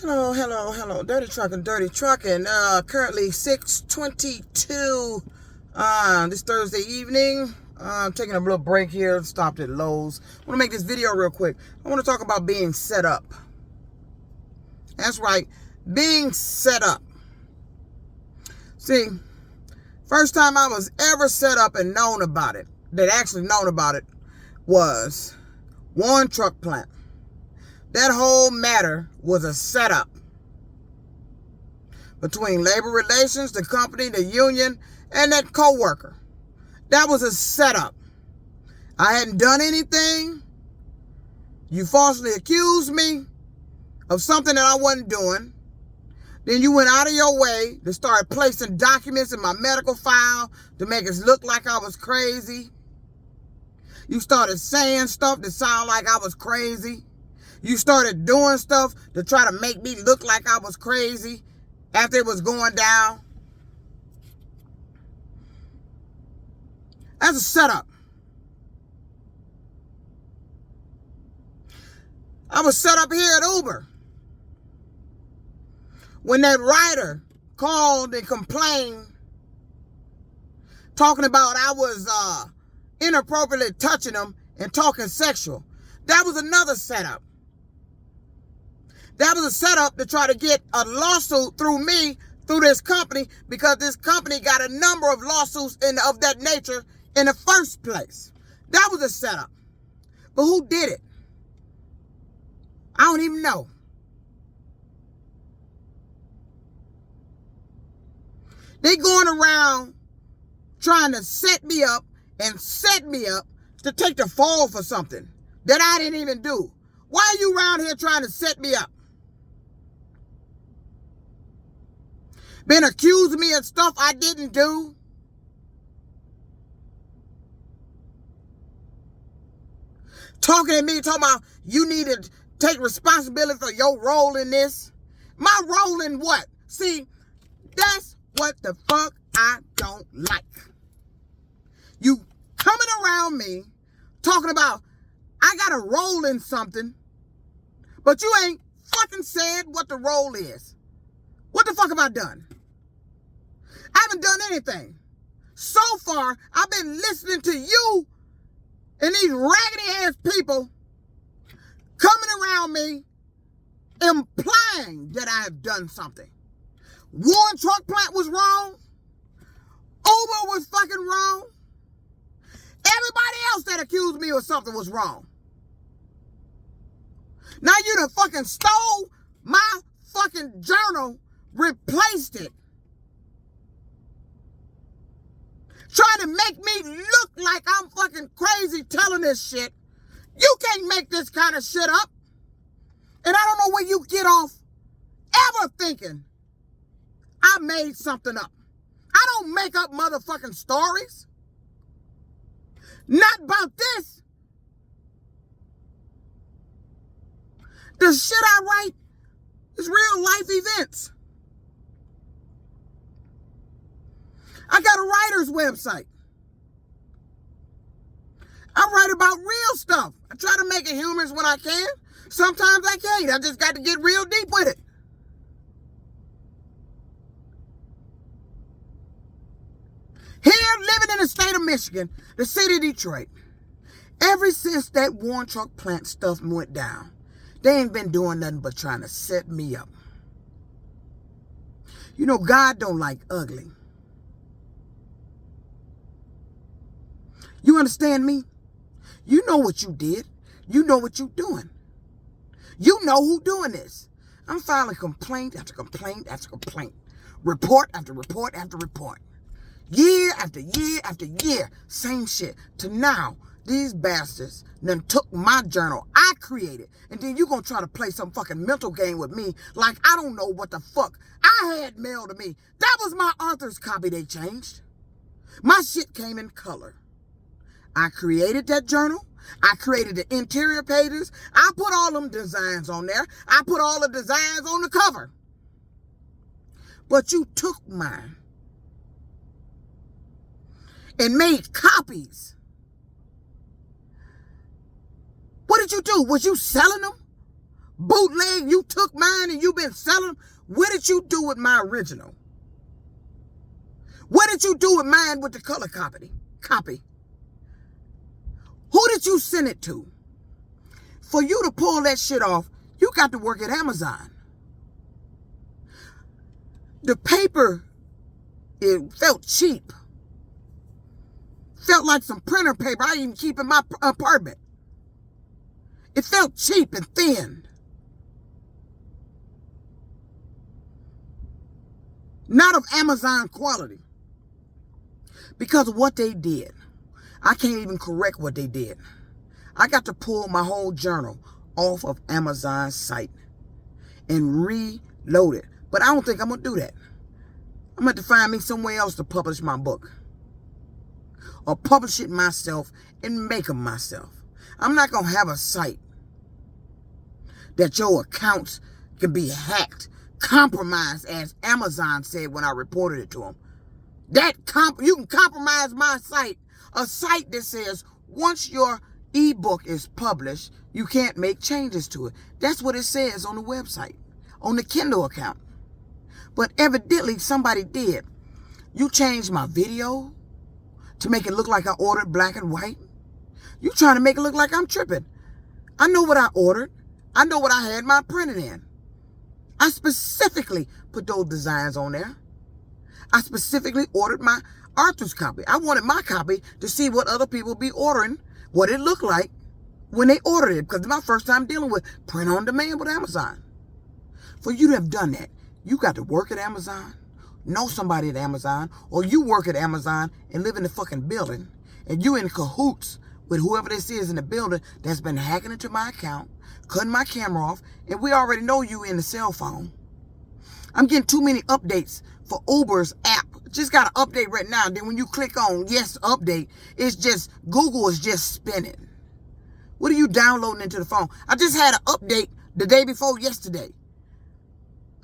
Hello, hello, hello. Dirty trucking, dirty trucking. Currently 6:22. This Thursday evening. I'm taking a little break here. Stopped at Lowe's. I want to make this video real quick. I want to talk about being set up. That's right, being set up. See, first time I was ever set up and known about it, was one truck plant. That whole matter was a setup between labor relations, the company, the union, and that co-worker. That was a setup. I hadn't done anything. You falsely accused me of something that I wasn't doing. Then you went out of your way to start placing documents in my medical file to make it look like I was crazy. You started saying stuff that sounded like I was crazy. You started doing stuff to try to make me look like I was crazy after it was going down. That's a setup. I was set up here at Uber when that rider called and complained, talking about I was inappropriately touching him and talking sexual. That was another setup. That was a setup to try to get a lawsuit through me, through this company, because this company got a number of lawsuits of that nature in the first place. That was a setup. But who did it? I don't even know. They going around trying to set me up to take the fall for something that I didn't even do. Why are you around here trying to set me up? Been accusing me of stuff I didn't do. Talking at me, talking about you need to take responsibility for your role in this. My role in what? See, that's what the fuck I don't like. You coming around me talking about I got a role in something, but you ain't fucking said what the role is. What the fuck have I done? I haven't done anything. So far, I've been listening to you and these raggedy ass people coming around me implying that I have done something. One truck plant was wrong. Uber was fucking wrong. Everybody else that accused me of something was wrong. Now you done fucking stole my fucking journal, replaced it. Trying to make me look like I'm fucking crazy telling this shit. You can't make this kind of shit up. And I don't know where you get off ever thinking I made something up. I don't make up motherfucking stories. Not about this. The shit I write is real life events. I got a writer's website. I write about real stuff. I try to make it humorous when I can. Sometimes I can't. I just got to get real deep with it. Here, living in the state of Michigan, the city of Detroit, ever since that one truck plant stuff went down, they ain't been doing nothing but trying to set me up. You know, God don't like ugly. You understand me? You know what you did. You know what you doing. You know who doing this. I'm filing complaint after complaint after complaint. Report after report after report. Year after year after year. Same shit. To now, these bastards done took my journal I created. And then you gonna try to play some fucking mental game with me like I don't know what the fuck I had mailed to me. That was my author's copy they changed. My shit came in color. I created that journal. I created the interior pages. I put all them designs on there. I put all the designs on the cover. But you took mine and made copies. What did you do? Was you selling them? bootleg. You took mine and you've been selling them. What did you do with my original? What did you do with mine with the color copy? Who did you send it to? For you to pull that shit off, you got to work at Amazon. The paper, it felt cheap. Felt like some printer paper I even keep in my apartment. It felt cheap and thin. Not of Amazon quality. Because of what they did. I can't even correct what they did. I got to pull my whole journal off of Amazon's site and reload it. But I don't think I'm going to do that. I'm going to find me somewhere else to publish my book. Or publish it myself and make them myself. I'm not going to have a site that your accounts can be hacked, compromised, as Amazon said when I reported it to them. You can compromise my site, a site that says once your ebook is published, you can't make changes to it. That's what it says on the website, on the Kindle account. But evidently somebody did. You changed my video to make it look like I ordered black and white. You trying to make it look like I'm tripping. I know what I ordered. I know what I had mine printed in. I specifically put those designs on there. I specifically ordered my author's copy. I wanted my copy to see what other people be ordering, what it looked like when they ordered it, because it's my first time dealing with print on demand with Amazon. For you to have done that, you got to work at Amazon, know somebody at Amazon, or you work at Amazon and live in the fucking building, and you in cahoots with whoever this is in the building that's been hacking into my account, cutting my camera off, and we already know you in the cell phone. I'm getting too many updates for Uber's app. Just got an update right now. Then when you click on yes, update, it's just, Google is just spinning. What are you downloading into the phone? I just had an update the day before yesterday.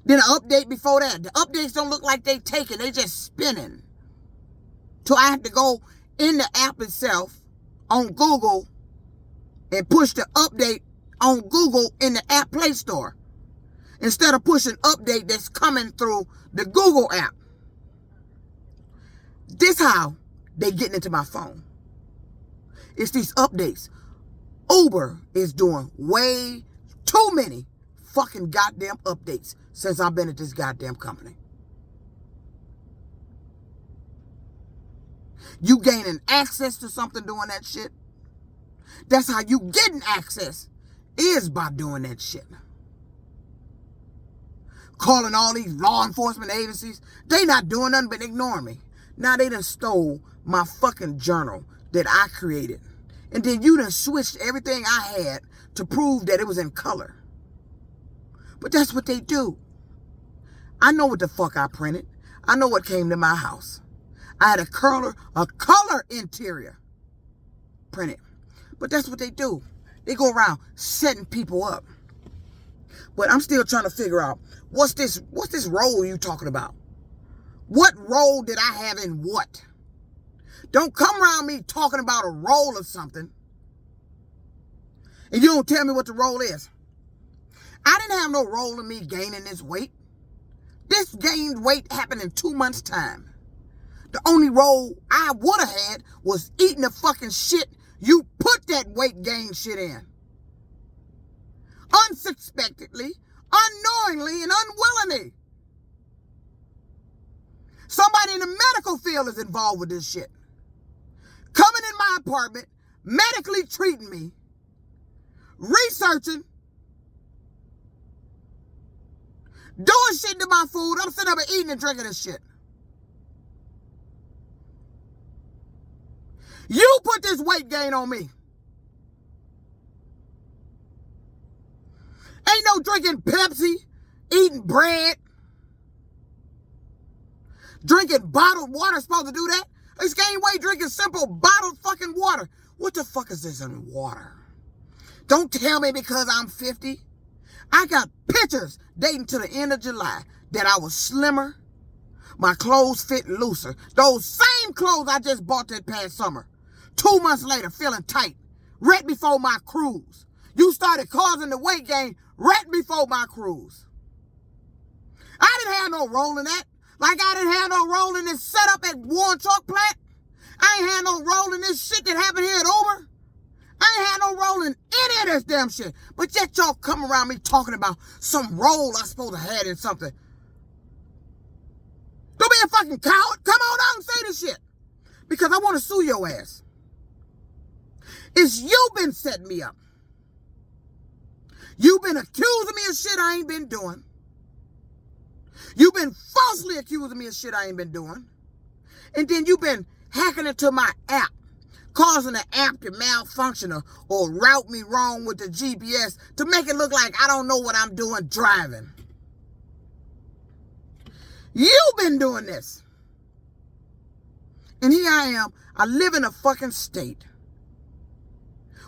Then an update before that. The updates don't look like they taken. They just spinning. So I have to go in the app itself on Google and push the update on Google in the app Play Store. Instead of pushing update that's coming through the Google app. This how they getting into my phone. It's these updates. Uber is doing way too many fucking goddamn updates since I've been at this goddamn company. You gaining access to something doing that shit. That's how you getting access, is by doing that shit. Calling all these law enforcement agencies. They not doing nothing but ignoring me. Now they done stole my fucking journal that I created. And then you done switched everything I had to prove that it was in color. But that's what they do. I know what the fuck I printed. I know what came to my house. I had a color interior printed. But that's what they do. They go around setting people up. But I'm still trying to figure out, what's this role you talking about? What role did I have in what? Don't come around me talking about a role of something and you don't tell me what the role is. I didn't have no role in me gaining this weight. This gained weight happened in 2 months' time. The only role I would have had was eating the fucking shit you put that weight gain shit in. Unsuspectedly, unknowingly, and unwillingly. Somebody in the medical field is involved with this shit. Coming in my apartment, medically treating me, researching, doing shit to my food. I'm sitting up and eating and drinking this shit. You put this weight gain on me. Ain't no drinking Pepsi, eating bread, drinking bottled water supposed to do that. This gain weight drinking simple bottled fucking water. What the fuck is this in water? Don't tell me because I'm 50. I got pictures dating to the end of July that I was slimmer. My clothes fit looser. Those same clothes I just bought that past summer. 2 months later, feeling tight. Right before my cruise. You started causing the weight gain right before my cruise. I didn't have no role in that. Like I didn't have no role in this setup at Warren Truck Plant. I ain't had no role in this shit that happened here at Uber. I ain't had no role in any of this damn shit. But yet y'all come around me talking about some role I supposed to have in something. Don't be a fucking coward. Come on out and say this shit. Because I want to sue your ass. It's you been setting me up. You've been accusing me of shit I ain't been doing. You've been falsely accusing me of shit I ain't been doing. And then you've been hacking into my app, causing the app to malfunction or route me wrong with the GPS to make it look like I don't know what I'm doing driving. You've been doing this. And here I am. I live in a fucking state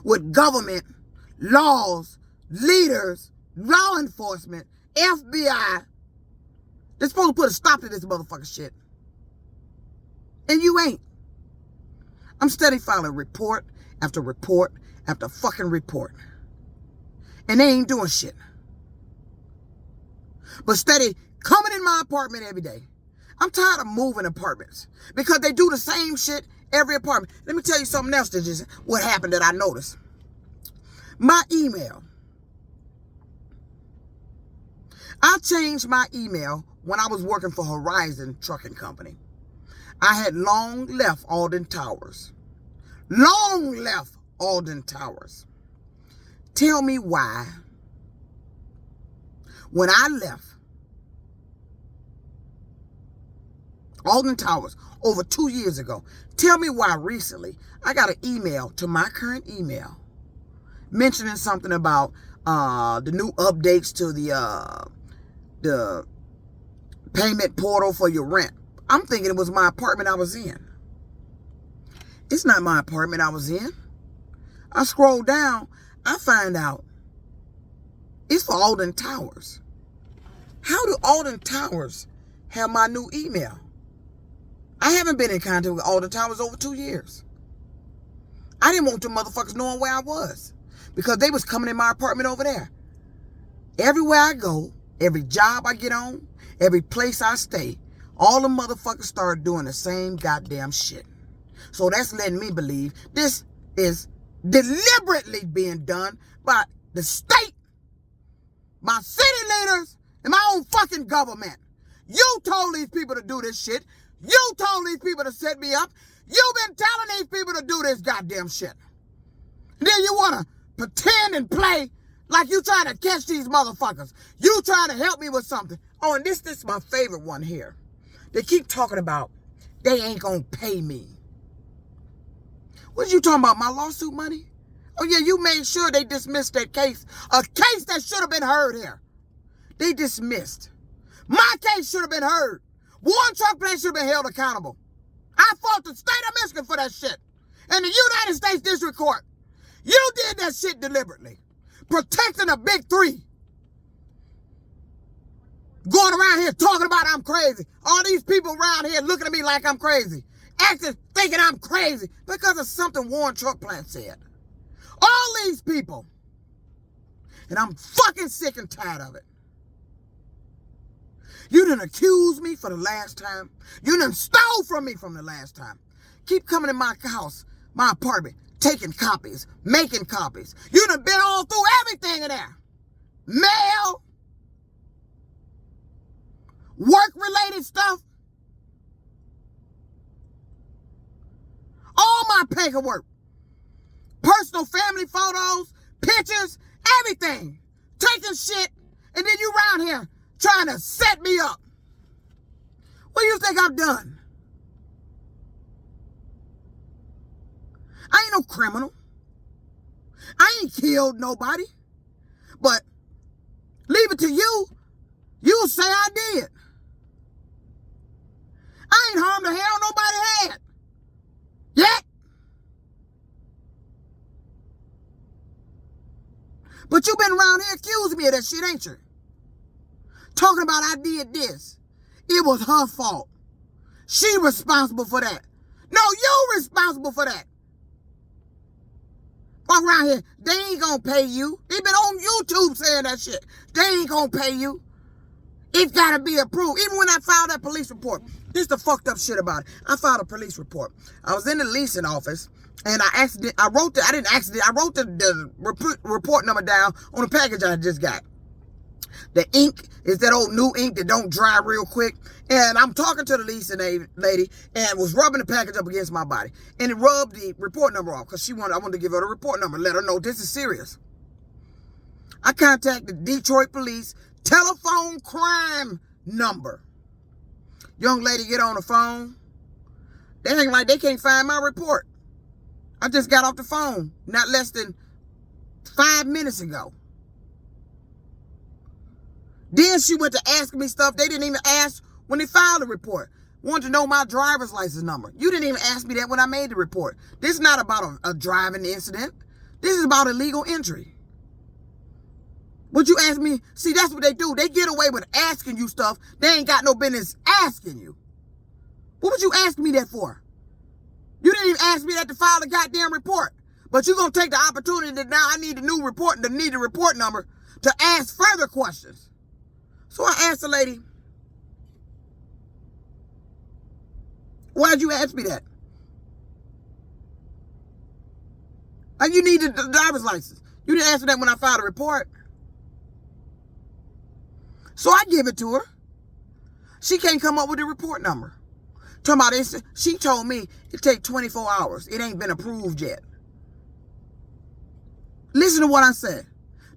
with government, laws, leaders, law enforcement, FBI. They're supposed to put a stop to this motherfucking shit. And you ain't. I'm steady filing report after report after fucking report. And they ain't doing shit. But steady coming in my apartment every day. I'm tired of moving apartments because they do the same shit every apartment. Let me tell you something else that just what happened that I noticed. My email. I changed my email when I was working for Horizon Trucking Company. I had long left Alden Towers. Long left Alden Towers. Tell me why, when I left Alden Towers over 2 years ago, tell me why recently I got an email to my current email mentioning something about the new updates to the payment portal for your rent. I'm thinking it was my apartment I was in. It's not my apartment I was in. I scroll down, I find out it's for Alden Towers. How do Alden Towers have my new email? I haven't been in contact with Alden Towers over 2 years. I didn't want them motherfuckers knowing where I was because they was coming in my apartment over there. Everywhere I go, every job I get on, every place I stay, all the motherfuckers start doing the same goddamn shit. So that's letting me believe this is deliberately being done by the state, my city leaders, and my own fucking government. You told these people to do this shit. You told these people to set me up. You've been telling these people to do this goddamn shit. And then you want to pretend and play like you trying to catch these motherfuckers. You trying to help me with something. Oh, and this is my favorite one here. They keep talking about they ain't gonna pay me. What you talking about, my lawsuit money? Oh yeah, you made sure they dismissed that case. A case that should have been heard here. They dismissed. My case should have been heard. Warren Truck Plant should have been held accountable. I fought the state of Michigan for that shit. And the United States District Court. You did that shit deliberately. Protecting the big three. Going around here talking about I'm crazy. All these people around here looking at me like I'm crazy. Acting, thinking I'm crazy because of something Warren Truck Plant said. All these people. And I'm fucking sick and tired of it. You done accused me for the last time. You done stole from me from the last time. Keep coming in my house, my apartment, taking copies, making copies. You done been all through everything in there. Mail, work-related stuff, all my paperwork, personal family photos, pictures, everything. Taking shit, and then you around here trying to set me up. What do you think I've done? I ain't no criminal. I ain't killed nobody. But leave it to you. You'll say I did. I ain't harmed the hell nobody had. Yet. But you been around here accusing me of that shit, ain't you? Talking about I did this. It was her fault. She responsible for that. No, you responsible for that. Walk around here. They ain't gonna pay you. They been on YouTube saying that shit. They ain't gonna pay you. It gotta be approved. Even when I filed that police report. This is the fucked up shit about it. I filed a police report. I was in the leasing office and I wrote the report number down on the package I just got. The ink is that old new ink that don't dry real quick. And I'm talking to the leasing lady and was rubbing the package up against my body. And it rubbed the report number off because I wanted to give her the report number, let her know this is serious. I contacted Detroit police telephone crime number. Young lady get on the phone. They ain't like they can't find my report. I just got off the phone not less than 5 minutes ago. Then she went to ask me stuff they didn't even ask when they filed the report. Wanted to know my driver's license number. You didn't even ask me that when I made the report. This is not about a driving incident. This is about illegal entry. Would you ask me? See, that's what they do. They get away with asking you stuff they ain't got no business asking you. What would you ask me that for? You didn't even ask me that to file a goddamn report. But you're going to take the opportunity that now I need a new report and need a report number to ask further questions. So I asked the lady, why'd you ask me that? And you need the driver's license. You didn't ask me that when I filed a report. So I give it to her. She can't come up with the report number. Talking about this, she told me it take 24 hours. It ain't been approved yet. Listen to what I said.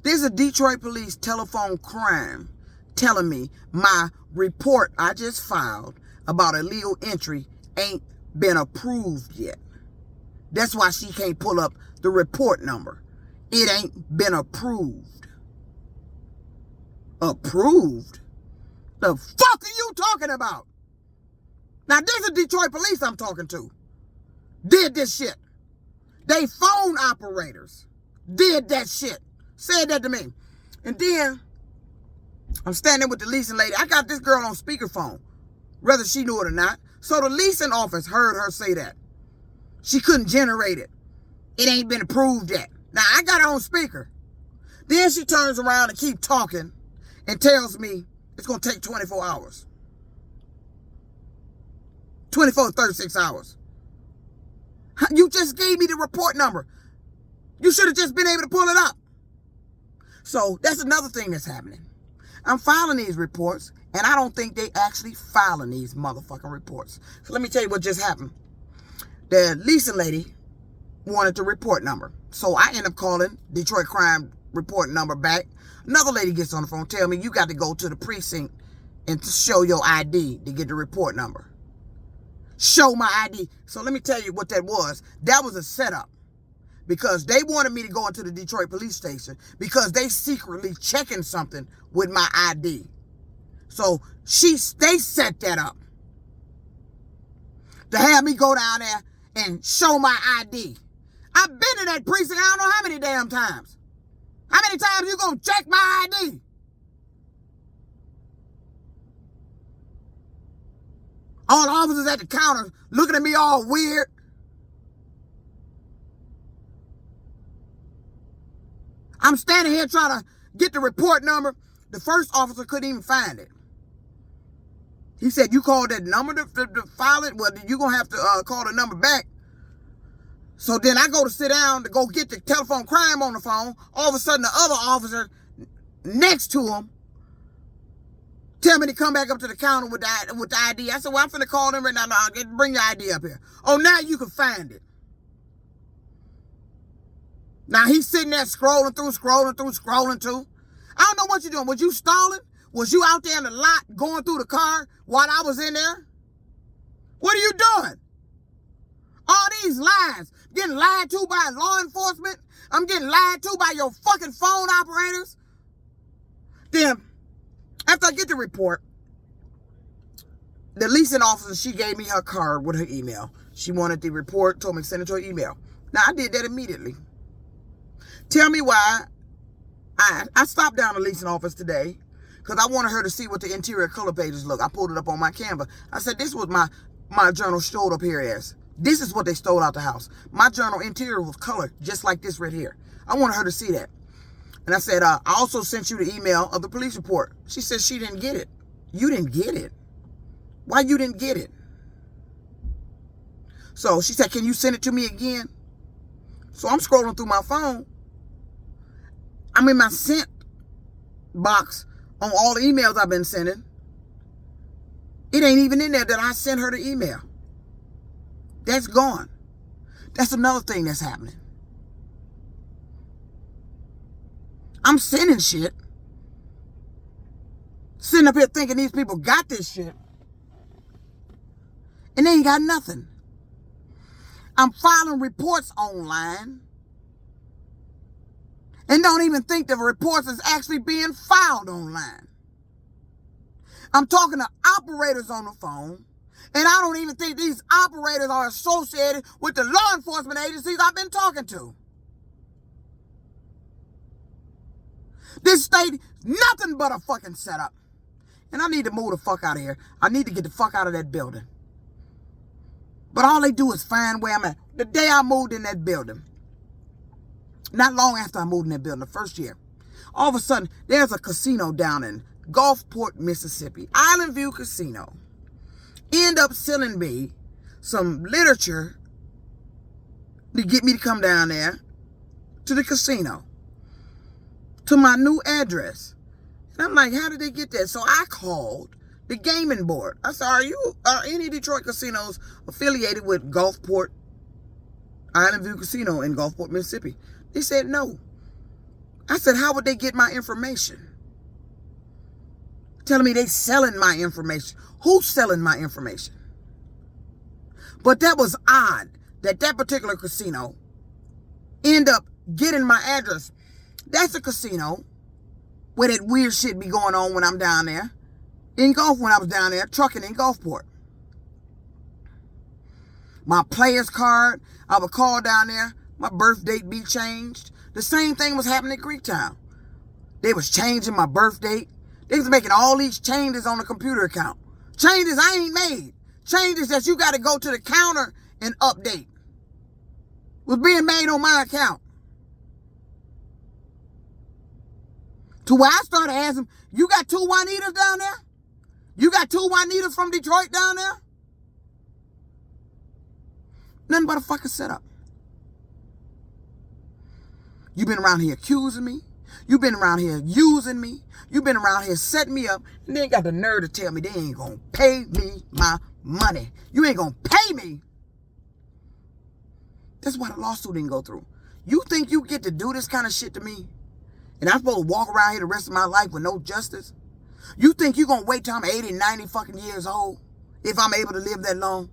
There's a Detroit police telephone crime telling me my report I just filed about illegal entry ain't been approved yet. That's why she can't pull up the report number. It ain't been approved. Approved? The fuck are you talking about? Now this is Detroit police I'm talking to. Did this shit. They phone operators did that shit. Said that to me. And then I'm standing with the leasing lady. I got this girl on speakerphone, whether she knew it or not. So the leasing office heard her say that. She couldn't generate it. It ain't been approved yet. Now I got her on speaker. Then she turns around and keep talking and tells me it's going to take 24 hours. 24 to 36 hours. You just gave me the report number. You should have just been able to pull it up. So that's another thing that's happening. I'm filing these reports, and I don't think they actually filing these motherfucking reports. So let me tell you what just happened. The leasing lady wanted the report number. So I end up calling Detroit crime report number back. Another lady gets on the phone, tell me you got to go to the precinct and to show your ID to get the report number. Show my ID. So let me tell you what that was. That was a setup. Because they wanted me to go into the Detroit police station because they secretly checking something with my ID. So they set that up to have me go down there and show my ID. I've been to that precinct I don't know how many damn times. How many times you gonna check my ID? All the officers at the counter looking at me all weird. I'm standing here trying to get the report number. The first officer couldn't even find it. He said, you called that number to file it? Well, you're going to have to call the number back. So then I go to sit down to go get the telephone crime on the phone. All of a sudden, the other officer next to him tell me to come back up to the counter with the ID. I said, well, I'm finna call them right now. Bring your ID up here. Oh, now you can find it. Now he's sitting there scrolling through too. I don't know what you're doing. Was you stalling? Was you out there in the lot going through the car while I was in there? What are you doing? All these lies. Getting lied to by law enforcement. I'm getting lied to by your fucking phone operators. Then, after I get the report, the leasing officer, she gave me her card with her email. She wanted the report, told me to send it to her email. Now, I did that immediately. Tell me why I stopped down the leasing office today because I wanted her to see what the interior color pages look. I pulled it up on my Canva. I said, this was my journal showed up here as. This is what they stole out the house. My journal interior was colored just like this right here. I wanted her to see that. And I said, I also sent you the email of the police report. She said she didn't get it. You didn't get it. Why you didn't get it? So she said, can you send it to me again? So I'm scrolling through my phone. I'm in my sent box on all the emails I've been sending. It ain't even in there that I sent her the email. That's gone. That's another thing that's happening. I'm sending shit. Sitting up here thinking these people got this shit. And they ain't got nothing. I'm filing reports online. And don't even think the reports is actually being filed online. I'm talking to operators on the phone. And I don't even think these operators are associated with the law enforcement agencies I've been talking to. This state, nothing but a fucking setup. And I need to move the fuck out of here. I need to get the fuck out of that building. But all they do is find where I'm at. The day I moved in that building, not long after I moved in that building, the first year, all of a sudden, there's a casino down in Gulfport, Mississippi. Island View Casino. End up selling me some literature to get me to come down there to the casino, to my new address. And I'm like, how did they get that? So I called the gaming board. I said, are any Detroit casinos affiliated with Gulfport, Island View Casino in Gulfport, Mississippi? They said no. I said, how would they get my information? Telling me they selling my information. Who's selling my information? But that was odd that that particular casino end up getting my address. That's a casino where that weird shit be going on when I'm down there. When I was down there trucking in Gulfport. My player's card, I would call down there, my birth date be changed. The same thing was happening at Greektown. They was changing my birth date. They was making all these changes on the computer account. Changes I ain't made. Changes that you got to go to the counter and update. Was being made on my account. To where I started asking, you got two Juanitas down there? You got two Juanitas from Detroit down there? Nothing but a fucking setup. You been around here accusing me. You been around here using me. You been around here setting me up. And they ain't got the nerve to tell me they ain't going to pay me my money. You ain't going to pay me. That's why the lawsuit didn't go through. You think you get to do this kind of shit to me? And I'm supposed to walk around here the rest of my life with no justice? You think you're going to wait till I'm 80, 90 fucking years old? If I'm able to live that long?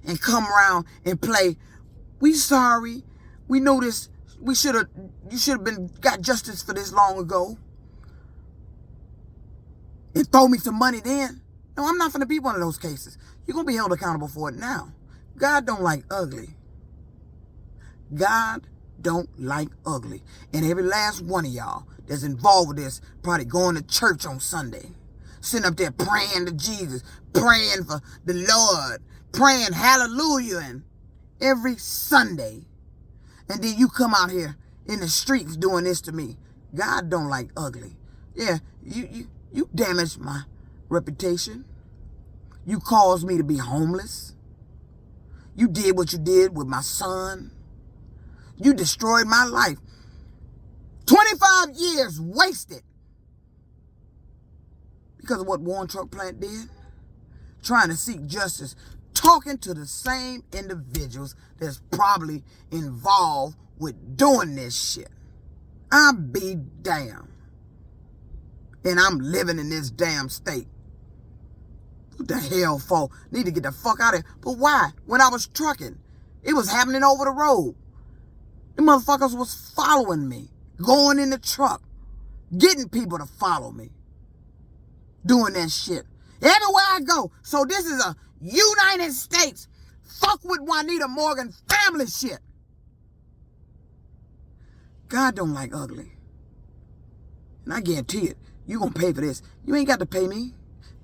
And come around and play, we sorry. We know this. You should have got justice for this long ago. And throw me some money then. No, I'm not going to be one of those cases. You're going to be held accountable for it now. God don't like ugly. God don't like ugly. And every last one of y'all that's involved with this probably going to church on Sunday. Sitting up there praying to Jesus. Praying for the Lord. Praying hallelujah and every Sunday. And then you come out here in the streets doing this to me. God don't like ugly. Yeah, you damaged my reputation. You caused me to be homeless. You did what you did with my son. You destroyed my life. 25 years wasted. Because of what Warren Truck Plant did. Trying to seek justice. Talking to the same individuals that's probably involved with doing this shit. I'll be damned. And I'm living in this damn state. What the hell for? Need to get the fuck out of here. But why? When I was trucking, it was happening over the road. The motherfuckers was following me. Going in the truck. Getting people to follow me. Doing that shit. Everywhere I go. So this is a United States fuck with Juanita Morgan family shit. God don't like ugly. And I guarantee it, you gonna pay for this. You ain't got to pay me.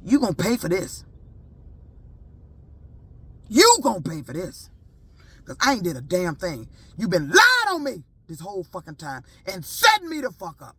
You gonna pay for this. You gonna pay for this. Because I ain't did a damn thing. You been lying on me this whole fucking time and setting me the fuck up.